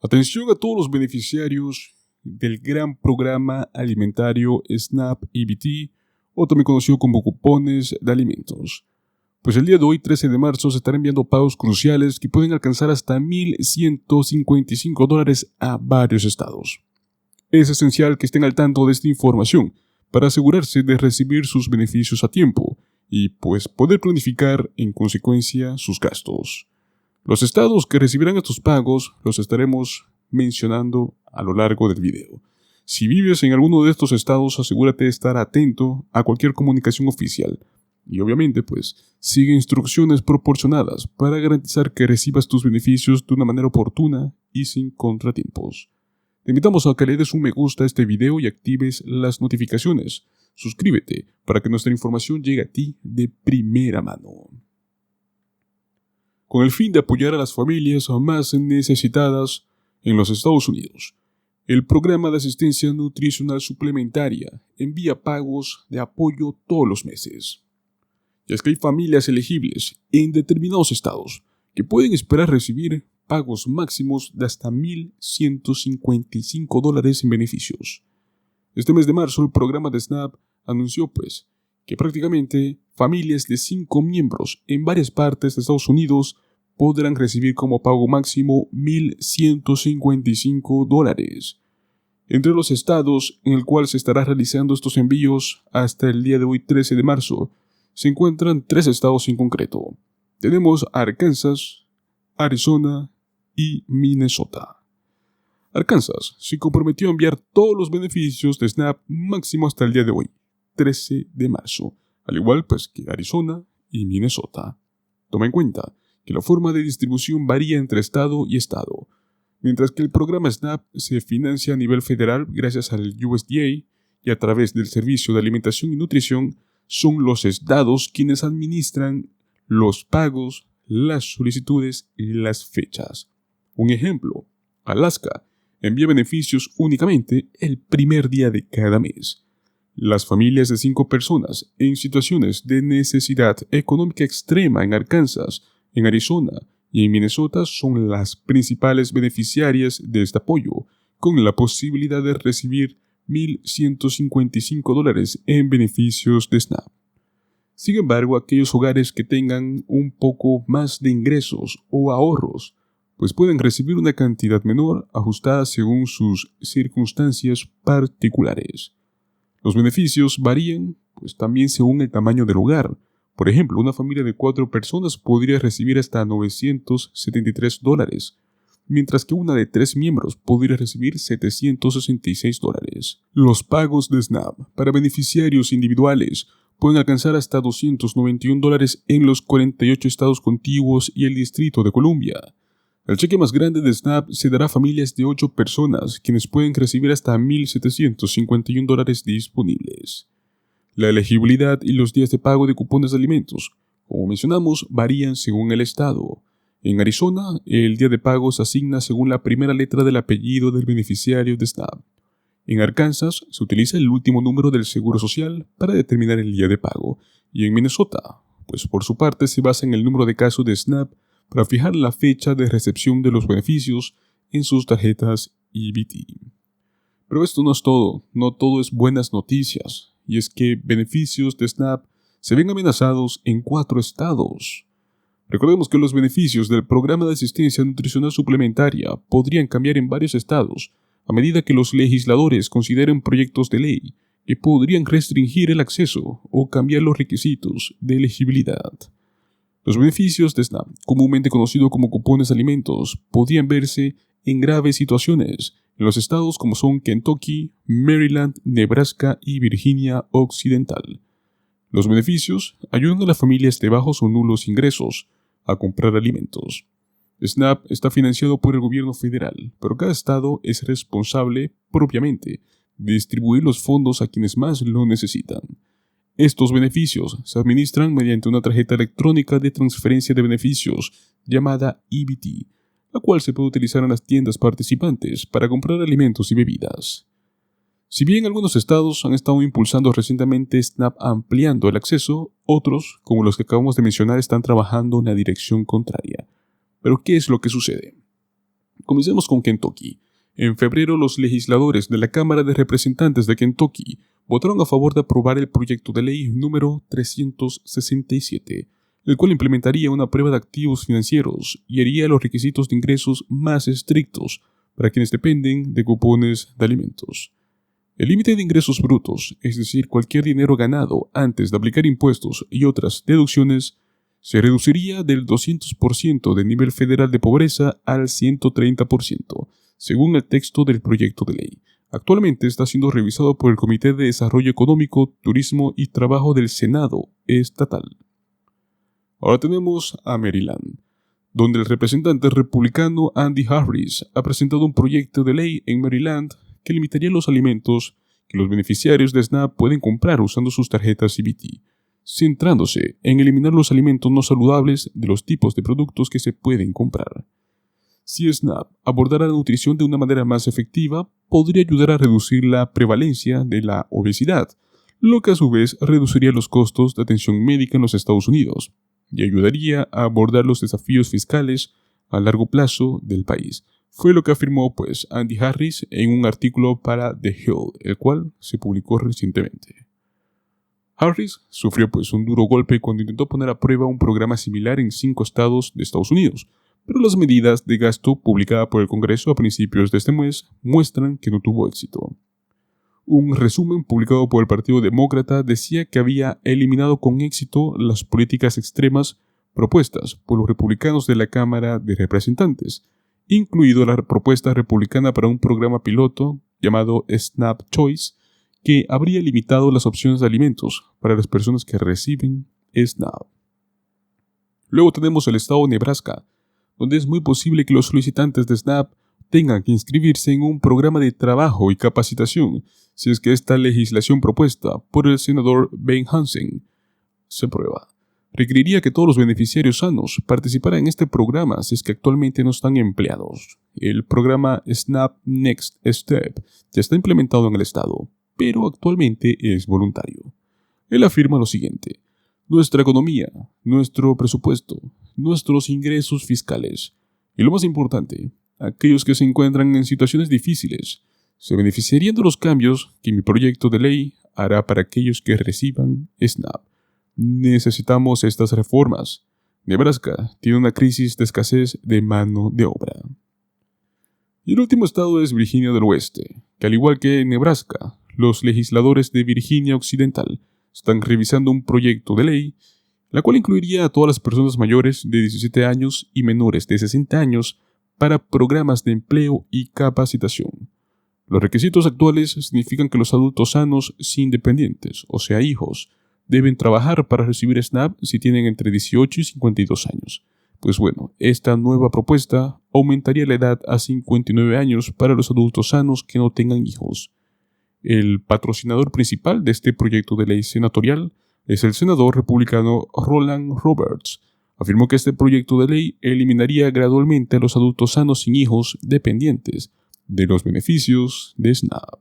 Atención a todos los beneficiarios del gran programa alimentario SNAP EBT, o también conocido como cupones de alimentos. Pues el día de hoy, 13 de marzo, se estarán enviando pagos cruciales que pueden alcanzar hasta $1,155 a varios estados. Es esencial que estén al tanto de esta información para asegurarse de recibir sus beneficios a tiempo y pues poder planificar en consecuencia sus gastos. Los estados que recibirán estos pagos los estaremos mencionando a lo largo del video. Si vives en alguno de estos estados, asegúrate de estar atento a cualquier comunicación oficial. Y obviamente, pues, sigue instrucciones proporcionadas para garantizar que recibas tus beneficios de una manera oportuna y sin contratiempos. Te invitamos a que le des un me gusta a este video y actives las notificaciones. Suscríbete para que nuestra información llegue a ti de primera mano. Con el fin de apoyar a las familias más necesitadas en los Estados Unidos, el Programa de Asistencia Nutricional Suplementaria envía pagos de apoyo todos los meses. Y es que hay familias elegibles en determinados estados que pueden esperar recibir pagos máximos de hasta $1,155 en beneficios. Este mes de marzo, el programa de SNAP anunció que prácticamente familias de 5 miembros en varias partes de Estados Unidos podrán recibir como pago máximo $1,155. Entre los estados en el cual se estará realizando estos envíos hasta el día de hoy, 13 de marzo, se encuentran 3 estados en concreto. Tenemos Arkansas, Arizona y Minnesota. Arkansas se comprometió a enviar todos los beneficios de SNAP máximo hasta el día de hoy, 13 de marzo, al igual que Arizona y Minnesota. Toma en cuenta que la forma de distribución varía entre estado y estado, mientras que el programa SNAP se financia a nivel federal gracias al USDA y a través del Servicio de Alimentación y Nutrición, son los estados quienes administran los pagos, las solicitudes y las fechas. Un ejemplo, Alaska envía beneficios únicamente el primer día de cada mes. Las familias de 5 personas en situaciones de necesidad económica extrema en Arkansas, en Arizona y en Minnesota son las principales beneficiarias de este apoyo, con la posibilidad de recibir $1,155 en beneficios de SNAP. Sin embargo, aquellos hogares que tengan un poco más de ingresos o ahorros, pues pueden recibir una cantidad menor ajustada según sus circunstancias particulares. Los beneficios varían, también según el tamaño del hogar. Por ejemplo, una familia de 4 personas podría recibir hasta $973, mientras que una de 3 miembros podría recibir $766. Los pagos de SNAP para beneficiarios individuales pueden alcanzar hasta $291 en los 48 estados contiguos y el Distrito de Columbia. El cheque más grande de SNAP se dará a familias de 8 personas, quienes pueden recibir hasta $1,751 disponibles. La elegibilidad y los días de pago de cupones de alimentos, como mencionamos, varían según el estado. En Arizona, el día de pago se asigna según la primera letra del apellido del beneficiario de SNAP. En Arkansas, se utiliza el último número del Seguro Social para determinar el día de pago. Y en Minnesota, por su parte, se basa en el número de casos de SNAP para fijar la fecha de recepción de los beneficios en sus tarjetas EBT. Pero esto no es todo, no todo es buenas noticias. Y es que beneficios de SNAP se ven amenazados en 4 estados. Recordemos que los beneficios del Programa de Asistencia Nutricional Suplementaria podrían cambiar en varios estados a medida que los legisladores consideren proyectos de ley que podrían restringir el acceso o cambiar los requisitos de elegibilidad. Los beneficios de SNAP, comúnmente conocidos como cupones de alimentos, podrían verse en graves situaciones en los estados como son Kentucky, Maryland, Nebraska y Virginia Occidental. Los beneficios ayudan a las familias de bajos o nulos ingresos a comprar alimentos. SNAP está financiado por el gobierno federal, pero cada estado es responsable propiamente de distribuir los fondos a quienes más lo necesitan. Estos beneficios se administran mediante una tarjeta electrónica de transferencia de beneficios llamada EBT, la cual se puede utilizar en las tiendas participantes para comprar alimentos y bebidas. Si bien algunos estados han estado impulsando recientemente SNAP ampliando el acceso, otros, como los que acabamos de mencionar, están trabajando en la dirección contraria. Pero ¿qué es lo que sucede? Comencemos con Kentucky. En febrero, los legisladores de la Cámara de Representantes de Kentucky votaron a favor de aprobar el proyecto de ley número 367, el cual implementaría una prueba de activos financieros y haría los requisitos de ingresos más estrictos para quienes dependen de cupones de alimentos. El límite de ingresos brutos, es decir, cualquier dinero ganado antes de aplicar impuestos y otras deducciones, se reduciría del 200% del nivel federal de pobreza al 130%, según el texto del proyecto de ley. Actualmente está siendo revisado por el Comité de Desarrollo Económico, Turismo y Trabajo del Senado estatal. Ahora tenemos a Maryland, donde el representante republicano Andy Harris ha presentado un proyecto de ley en Maryland que limitaría los alimentos que los beneficiarios de SNAP pueden comprar usando sus tarjetas CBT, centrándose en eliminar los alimentos no saludables de los tipos de productos que se pueden comprar. Si SNAP abordara la nutrición de una manera más efectiva, podría ayudar a reducir la prevalencia de la obesidad, lo que a su vez reduciría los costos de atención médica en los Estados Unidos y ayudaría a abordar los desafíos fiscales a largo plazo del país. Fue lo que afirmó Andy Harris en un artículo para The Hill, el cual se publicó recientemente. Harris sufrió un duro golpe cuando intentó poner a prueba un programa similar en 5 estados de Estados Unidos, pero las medidas de gasto publicadas por el Congreso a principios de este mes muestran que no tuvo éxito. Un resumen publicado por el Partido Demócrata decía que había eliminado con éxito las políticas extremas propuestas por los republicanos de la Cámara de Representantes, incluido la propuesta republicana para un programa piloto llamado SNAP Choice, que habría limitado las opciones de alimentos para las personas que reciben SNAP. Luego tenemos el estado de Nebraska, donde es muy posible que los solicitantes de SNAP tengan que inscribirse en un programa de trabajo y capacitación si es que esta legislación propuesta por el senador Ben Hansen se aprueba. Requeriría que todos los beneficiarios sanos participaran en este programa si es que actualmente no están empleados. El programa SNAP Next Step ya está implementado en el estado, pero actualmente es voluntario. Él afirma lo siguiente: nuestra economía, nuestro presupuesto, nuestros ingresos fiscales y, lo más importante, aquellos que se encuentran en situaciones difíciles, se beneficiarían de los cambios que mi proyecto de ley hará para aquellos que reciban SNAP. Necesitamos estas reformas. Nebraska tiene una crisis de escasez de mano de obra. Y el último estado es Virginia del Oeste, que al igual que Nebraska, los legisladores de Virginia Occidental están revisando un proyecto de ley, la cual incluiría a todas las personas mayores de 17 años y menores de 60 años para programas de empleo y capacitación. Los requisitos actuales significan que los adultos sanos sin dependientes, o sea hijos, deben trabajar para recibir SNAP si tienen entre 18 y 52 años. Esta nueva propuesta aumentaría la edad a 59 años para los adultos sanos que no tengan hijos. El patrocinador principal de este proyecto de ley senatorial es el senador republicano Roland Roberts. Afirmó que este proyecto de ley eliminaría gradualmente a los adultos sanos sin hijos dependientes de los beneficios de SNAP.